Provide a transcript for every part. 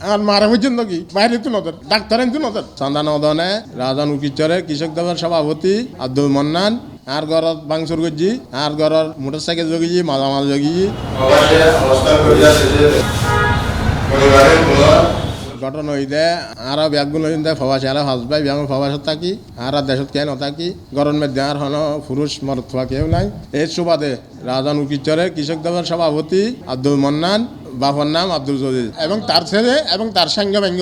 আর মারা পর্যন্ত কি বাইরে তো নজর ডাক্তার তো নজর চান্দা নদনে রাজন উকিচরের কৃষক দলের সভাপতি আব্দুল মন্নান আর গরত বাংসুর গজি আর গরর মোটরসাইকেল জগিজি মালামাল জগিজি ঘটনা হইতে আর ব্যাগগুলো ফবাসে আর হাজবাই ব্যাগ ফবাসত থাকি আর দেশত কে নথাকি গরম মধ্যে আর হন পুরুষ মরত থাকা কেউ নাই এর সুবাদে রাজন উকিচরের কৃষক দলের সভাপতি আব্দুল মন্নান বাবার নাম আব্দুল জলিল এবং তার ছেলে এবং তার সাঙ্গ ব্যঙ্গ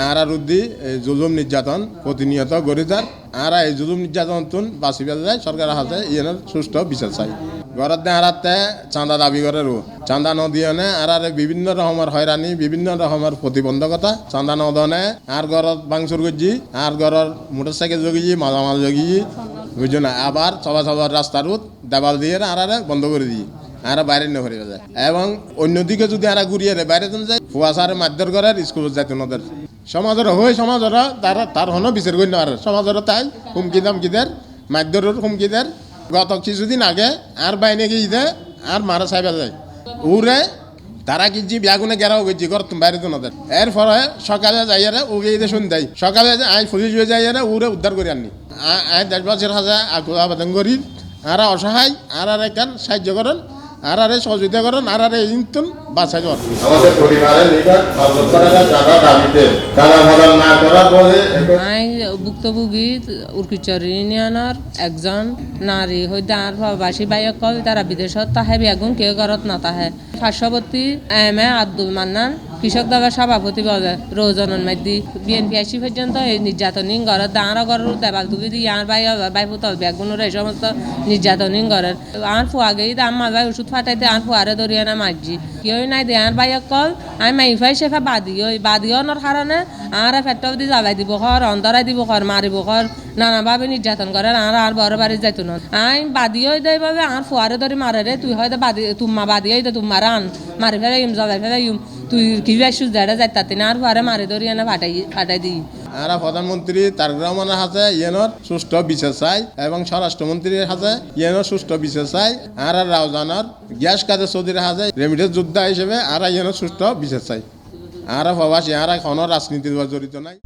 আর রুদ্দি জুলুম নির্যাতন প্রতিনিয়ত গরিদার আর এই জুলুম নির্যাতন তুন বাঁচি পেলে যায় সরকারের হাতে ইয়ের সুষ্ঠু বিচার চাই ঘরের দে হারাতে চাঁদা দাবি করে চাঁদা নদিয়নে আর বিভিন্ন রকমের হয়রানি বিভিন্ন রকমের প্রতিবন্ধকতা চাঁদা নদনে আর ঘরত বাংসুর গজি আর ঘরের মোটরসাইকেল জগিজি মালামাল জগিজি বুঝছো না আবার সবার রাস্তার দেওয়াল দিয়ে আর বন্ধ করে দিই আর বাইরে নকরি যায় এবং অন্যদিকে যদি আর ঘুরিয়ে দেয় বাইরে যায় ফুয়াশার মাধ্যর করে স্কুলত যাইতো নদের সমাজের হয়ে সমাজের তার হনো বিচার করি না আর সমাজের তাই হুমকি দামকিদের মাধ্যরের হুমকিদের গত কিছুদিন আগে আর বাইনে গিয়ে দেয় আর মারা সাইবার যায় উড়ে তারা কিনছি বিয়াগুনে গেরাও গেছি ঘর বাইরে তো নদের এরপরে সকালে যাইয়ারে উগে ঈদে শুন দেয় সকালে আই পুলিশ হয়ে যাইয়ারে উড়ে উদ্ধার করে আননি আই 10 বছর হাজা আবেদন করি আর অসহায় আর এখান সাহায্য করেন আর সহযোগিতা করেন আর ইনতুন বাঁচাই করেন আমাদের পরিবারের নিকট টাকা দাবিতে টাকা প্রদান না করার পরে ভুক্তভোগী উর্কিচর ইউনিয়নের একজন নারী হইতে আর প্রবাসী বাইক কয় তারা বিদেশত তাহে বেগুন কেউ ঘরত না তাহে পার্শ্ববর্তী এম এ আব্দুল মান্নান কৃষক দলের সভাপতি বলে রোজনের মধ্যে বিএনপি আসি পর্যন্ত এই নির্যাতনিং ঘরের দাঁড়া ঘরের দেবাল তুবি দিয়ে আর ভাই পুতল বেগুনের এই সমস্ত নির্যাতনিং ঘরের আর ফুয়া গেই আমার ভাই ওষুধ ফাটাইতে আর ফুয়ারে ধরিয়ে না মারজি কেউ নাই দে আর ভাই কল আমি মাইফাই সেফা বাদিওর কারণে আর ফেটব দিয়ে জ্বালাই দিব ঘর অন্তরাই দিব ঘর মারিব ঘর নানাভাবে নির্যাতন করে আর বড় বাড়ি যাইতো না আই বাদিও দেয় ভাবে আর ফুয়ারে ধরি মারে রে তুই হয়তো তুম্মা বাদিও দে তুম্মার আন মারি ফেলাই জ্বালাই ফেলাই তুই কি সুজ দেড়ে যাই তাতে না আর পরে মারি ধরি এনে ফাটাই দিই আর প্রধানমন্ত্রী তারেক রহমানের হাতে ইয়েনর সুষ্ঠু বিচার চাই এবং স্বরাষ্ট্রমন্ত্রীর হাতে ইয়েনর সুষ্ঠু বিচার চাই আর রাউজানের গ্যাস কাজে চৌধুরীর হাতে রেমিটেন্স যোদ্ধা হিসেবে আর ইয়েনর সুষ্ঠু বিচার চাই আর প্রবাসী আর কোনো রাজনীতির জড়িত নাই।